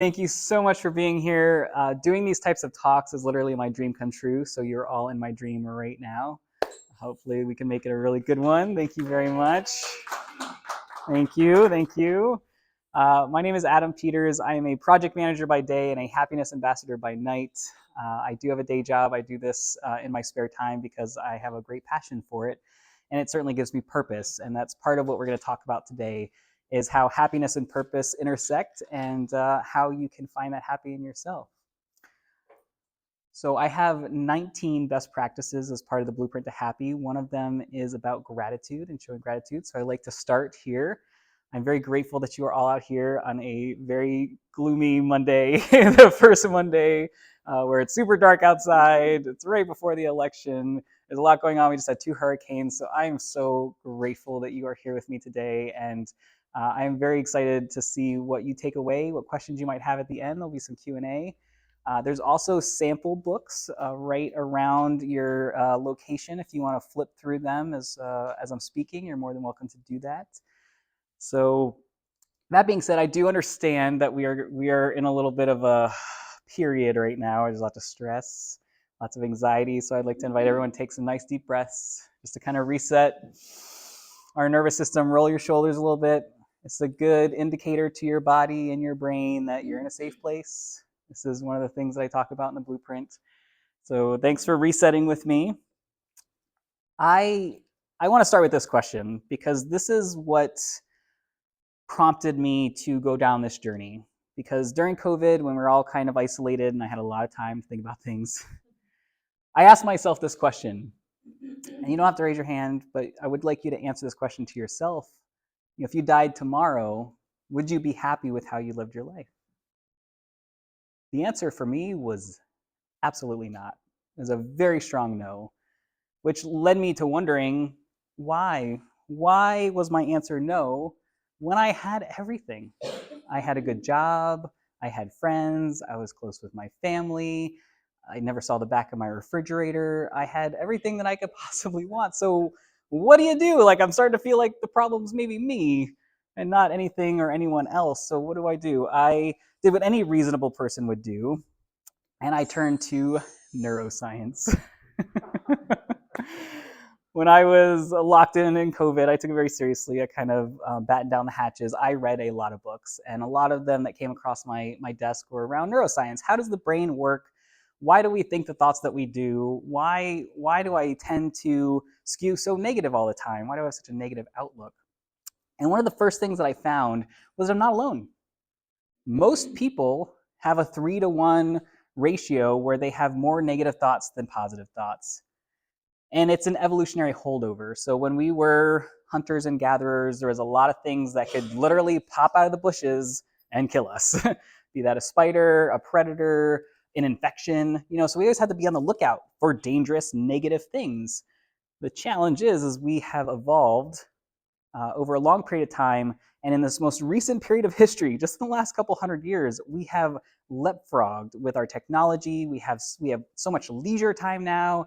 Thank you so much for being here. Doing these types of talks is literally my dream come true. So you're all in my dream right now. Hopefully, we can make it a really good one. Thank you very much. Thank you. Thank you. My name is Adam Peters. I am a project manager by day and a happiness ambassador by night. I do have a day job. I do this in my spare time because I have a great passion for it. And it certainly gives me purpose. And that's part of what we're going to talk about today is how happiness and purpose intersect and how you can find that happy in yourself. So I have 19 best practices as part of the Blueprint to Happy. One of them is about gratitude and showing gratitude. So I like to start here. I'm very grateful that you are all out here on a very gloomy Monday, the first Monday where it's super dark outside. It's right before the election. There's a lot going on. We just had 2 hurricanes. So I am so grateful that you are here with me today. And I am very excited to see what you take away, what questions you might have at the end. There'll be some Q&A. There's also sample books right around your location. If you want to flip through them as I'm speaking, you're more than welcome to do that. So that being said, I do understand that we are in a little bit of a period right now. There's lots of stress, lots of anxiety. So I'd like to invite everyone to take some nice deep breaths just to kind of reset our nervous system, roll your shoulders a little bit. It's a good indicator to your body and your brain that you're in a safe place. This is one of the things that I talk about in the blueprint. So thanks for resetting with me. I want to start with this question because this is what prompted me to go down this journey. Because during COVID, when we were all kind of isolated and I had a lot of time to think about things, I asked myself this question. And you don't have to raise your hand, but I would like you to answer this question to yourself. If you died tomorrow, would you be happy with how you lived your life? The answer for me was absolutely not. It was a very strong no, which led me to wondering why. Why was my answer no when I had everything? I had a good job, I had friends, I was close with my family, I never saw the back of my refrigerator, I had everything that I could possibly want. So what do you do? Like, I'm starting to feel like the problem's maybe me and not anything or anyone else. So what do? I did what any reasonable person would do, and I turned to neuroscience. When I was locked in COVID, I took it very seriously. I kind of battened down the hatches. I read a lot of books, and a lot of them that came across my desk were around neuroscience. How does the brain work? Why do we think the thoughts that we do? Why do I tend to skew so negative all the time? Why do I have such a negative outlook? And one of the first things that I found was I'm not alone. Most people have a 3-to-1 ratio where they have more negative thoughts than positive thoughts. And it's an evolutionary holdover. So when we were hunters and gatherers, there was a lot of things that could literally pop out of the bushes and kill us. Be that a spider, a predator, an infection. So we always had to be on the lookout for dangerous, negative things. The challenge is we have evolved over a long period of time, and in this most recent period of history, just in the last couple hundred years, we have leapfrogged with our technology. We have so much leisure time now.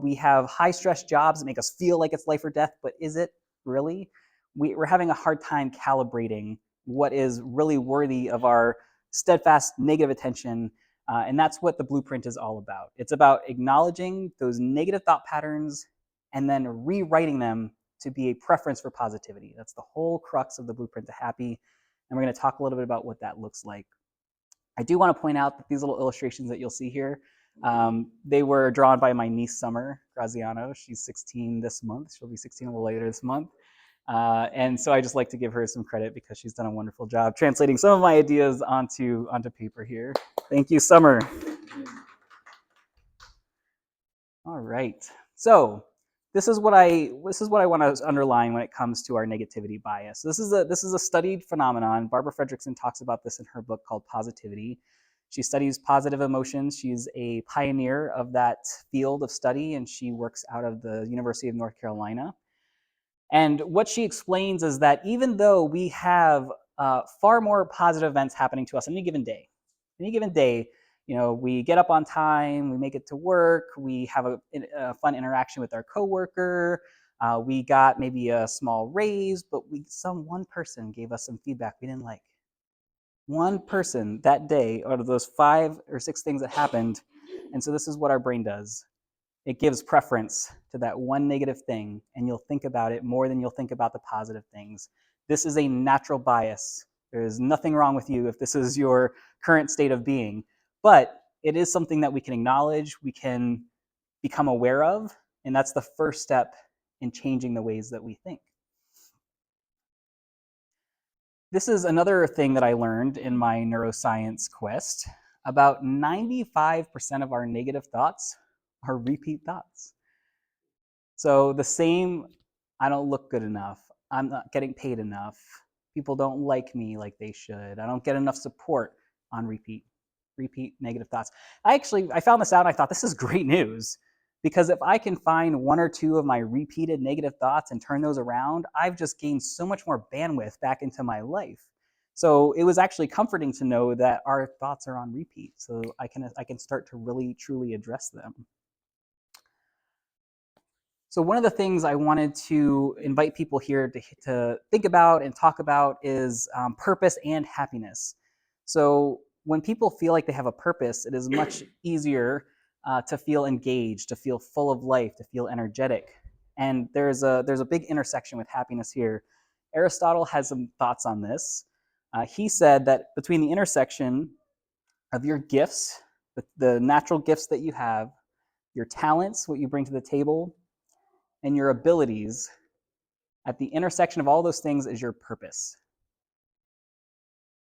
We have high-stress jobs that make us feel like it's life or death, but is it really? We're having a hard time calibrating what is really worthy of our steadfast negative attention, and that's what the blueprint is all about. It's about acknowledging those negative thought patterns and then rewriting them to be a preference for positivity. That's the whole crux of the Blueprint to Happy, and we're going to talk a little bit about what that looks like. I do want to point out that these little illustrations that you'll see here, they were drawn by my niece, Summer Graziano. She's 16 this month. She'll be 16 a little later this month. And so I just like to give her some credit because she's done a wonderful job translating some of my ideas onto paper here. Thank you, Summer. All right. So this is what I want to underline when it comes to our negativity bias. This is a studied phenomenon. Barbara Fredrickson talks about this in her book called Positivity. She studies positive emotions. She's a pioneer of that field of study, and she works out of the University of North Carolina. And what she explains is that even though we have far more positive events happening to us on any given day, we get up on time, we make it to work, we have a fun interaction with our coworker, we got maybe a small raise, but one person gave us some feedback we didn't like. one person that day out of those 5 or 6 things that happened. And so this is what our brain does. It gives preference to that one negative thing, and you'll think about it more than you'll think about the positive things. This is a natural bias. There is nothing wrong with you if this is your current state of being, but it is something that we can acknowledge, we can become aware of, and that's the first step in changing the ways that we think. This is another thing that I learned in my neuroscience quest. About 95% of our negative thoughts are repeat thoughts. So the same, I don't look good enough, I'm not getting paid enough, people don't like me like they should, I don't get enough support, on repeat negative thoughts. I found this out and I thought this is great news, because if I can find 1 or 2 of my repeated negative thoughts and turn those around, I've just gained so much more bandwidth back into my life. So it was actually comforting to know that our thoughts are on repeat, so I can start to really truly address them. So one of the things I wanted to invite people here to think about and talk about is purpose and happiness. So when people feel like they have a purpose, it is much easier to feel engaged, to feel full of life, to feel energetic. And there's a big intersection with happiness here. Aristotle has some thoughts on this. He said that between the intersection of your gifts, the natural gifts that you have, your talents, what you bring to the table, and your abilities, at the intersection of all those things is your purpose.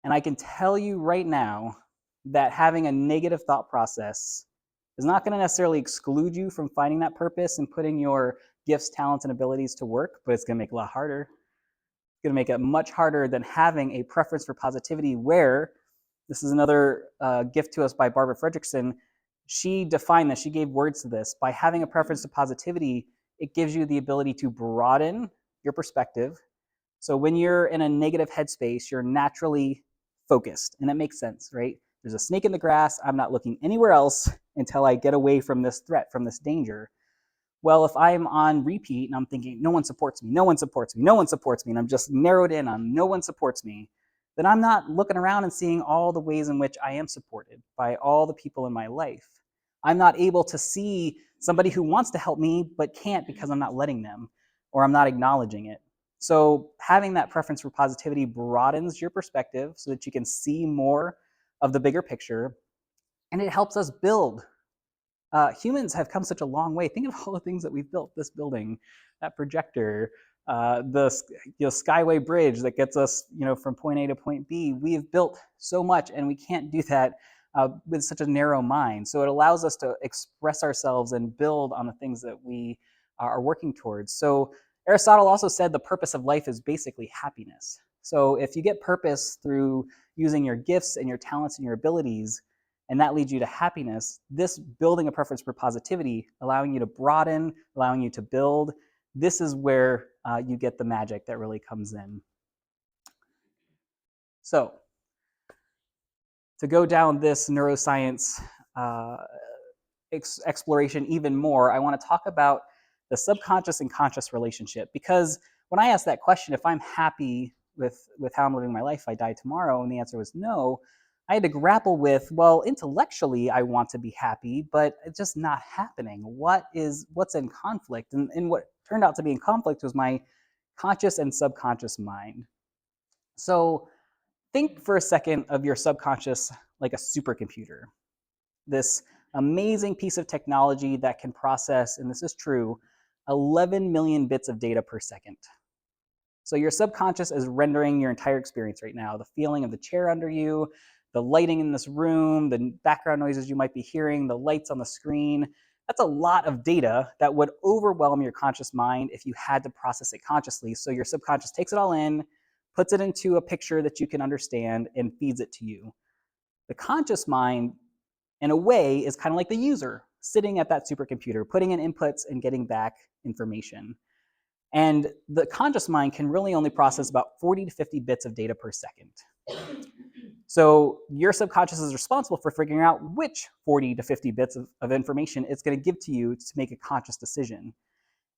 And I can tell you right now that having a negative thought process is not going to necessarily exclude you from finding that purpose and putting your gifts, talents, and abilities to work, but it's going to make it a lot harder. It's going to make it much harder than having a preference for positivity, where this is another gift to us by Barbara Fredrickson. She defined this, she gave words to this. By having a preference to positivity, it gives you the ability to broaden your perspective. So when you're in a negative headspace, you're naturally focused, and that makes sense, right? There's a snake in the grass. I'm not looking anywhere else until I get away from this threat, from this danger. Well, if I'm on repeat and I'm thinking, no one supports me, no one supports me, no one supports me, and I'm just narrowed in on no one supports me, then I'm not looking around and seeing all the ways in which I am supported by all the people in my life. I'm not able to see somebody who wants to help me but can't because I'm not letting them, or I'm not acknowledging it. So having that preference for positivity broadens your perspective so that you can see more of the bigger picture, and it helps us build. Humans have come such a long way. Think of all the things that we've built. This building, that projector, the Skyway Bridge that gets us from point A to point B. We have built so much, and we can't do that with such a narrow mind. So it allows us to express ourselves and build on the things that we are working towards. So Aristotle also said the purpose of life is basically happiness. So if you get purpose through using your gifts and your talents and your abilities, and that leads you to happiness, this building a preference for positivity, allowing you to broaden, allowing you to build, this is where you get the magic that really comes in. So to go down this neuroscience exploration even more, I want to talk about the subconscious and conscious relationship. Because when I asked that question, if I'm happy with how I'm living my life if I die tomorrow, and the answer was no, I had to grapple with, well, intellectually I want to be happy, but it's just not happening. What's in conflict? And what turned out to be in conflict was my conscious and subconscious mind. So think for a second of your subconscious like a supercomputer. This amazing piece of technology that can process, and this is true, 11 million bits of data per second. So your subconscious is rendering your entire experience right now. The feeling of the chair under you, the lighting in this room, the background noises you might be hearing, the lights on the screen. That's a lot of data that would overwhelm your conscious mind if you had to process it consciously. So your subconscious takes it all in, puts it into a picture that you can understand, and feeds it to you. The conscious mind, in a way, is kind of like the user sitting at that supercomputer, putting in inputs and getting back information. And the conscious mind can really only process about 40 to 50 bits of data per second. So your subconscious is responsible for figuring out which 40 to 50 bits of information it's going to give to you to make a conscious decision.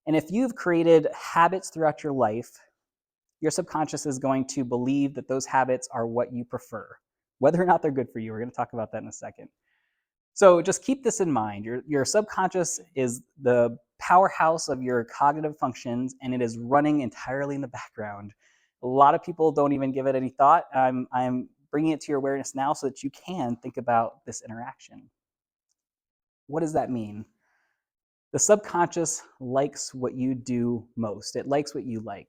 And if you've created habits throughout your life, your subconscious is going to believe that those habits are what you prefer. whether or not they're good for you. We're going to talk about that in a second. So just keep this in mind. Your subconscious is the powerhouse of your cognitive functions, and it is running entirely in the background. A lot of people don't even give it any thought. I'm bringing it to your awareness now so that you can think about this interaction. What does that mean? The subconscious likes what you do most. It likes what you like.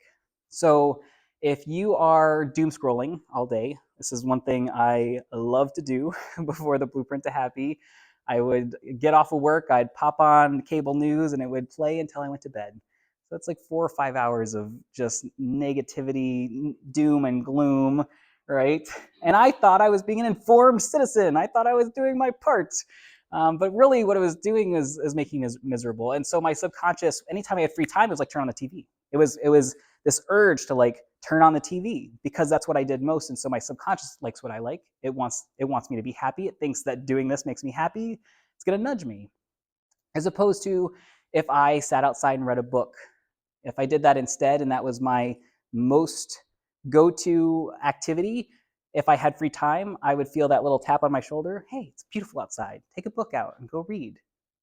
So if you are doom scrolling all day, this is one thing I love to do before the Blueprint to Happy. I would get off of work, I'd pop on cable news, and it would play until I went to bed. So it's like 4 or 5 hours of just negativity, doom and gloom, right? And I thought I was being an informed citizen. I thought I was doing my part. But really, what it was doing is making me miserable. And so my subconscious, anytime I had free time, it was like turn on the TV. It was this urge to like turn on the TV because that's what I did most. And so my subconscious likes what I like. It wants me to be happy. It thinks that doing this makes me happy. It's gonna nudge me. As opposed to if I sat outside and read a book, if I did that instead and that was my most go-to activity, if I had free time, I would feel that little tap on my shoulder. Hey, it's beautiful outside. Take a book out and go read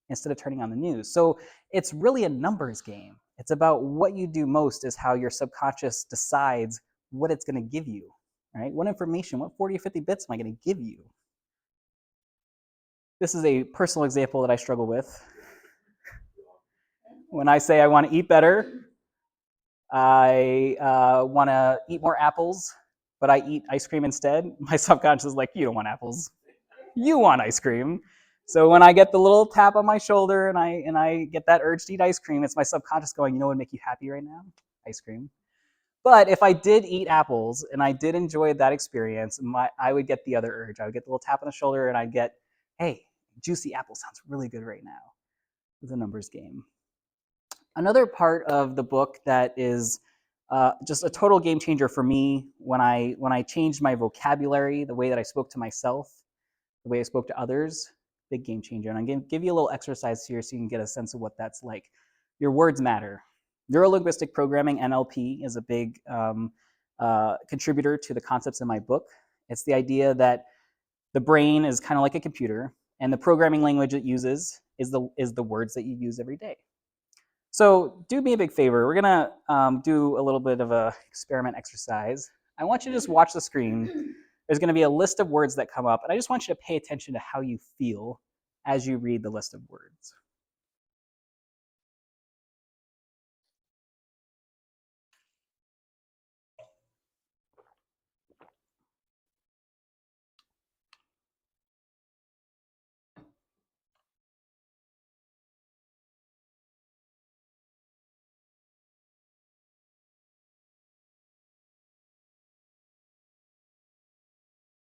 instead of turning on the news. So it's really a numbers game. It's about what you do most is how your subconscious decides what it's going to give you, right? What information, what 40 or 50 bits am I going to give you? This is a personal example that I struggle with. When I say I want to eat better, I want to eat more apples, but I eat ice cream instead. My subconscious is like, you don't want apples. You want ice cream. So when I get the little tap on my shoulder and I get that urge to eat ice cream, it's my subconscious going, you know what would make you happy right now? Ice cream. But if I did eat apples and I did enjoy that experience, I would get the other urge. I would get the little tap on the shoulder and I'd get, hey, juicy apple sounds really good right now. It's a numbers game. Another part of the book that is just a total game changer for me when I changed my vocabulary, the way that I spoke to myself, the way I spoke to others, big game changer. And I'm going to give you a little exercise here so you can get a sense of what that's like. Your words matter. Neurolinguistic programming, NLP, is a big contributor to the concepts in my book. It's the idea that the brain is kind of like a computer, and the programming language it uses is the words that you use every day. So do me a big favor. We're going to do a little bit of a experiment exercise. I want you to just watch the screen. There's going to be a list of words that come up, and I just want you to pay attention to how you feel as you read the list of words.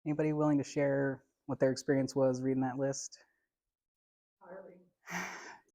Anybody willing to share what their experience was reading that list?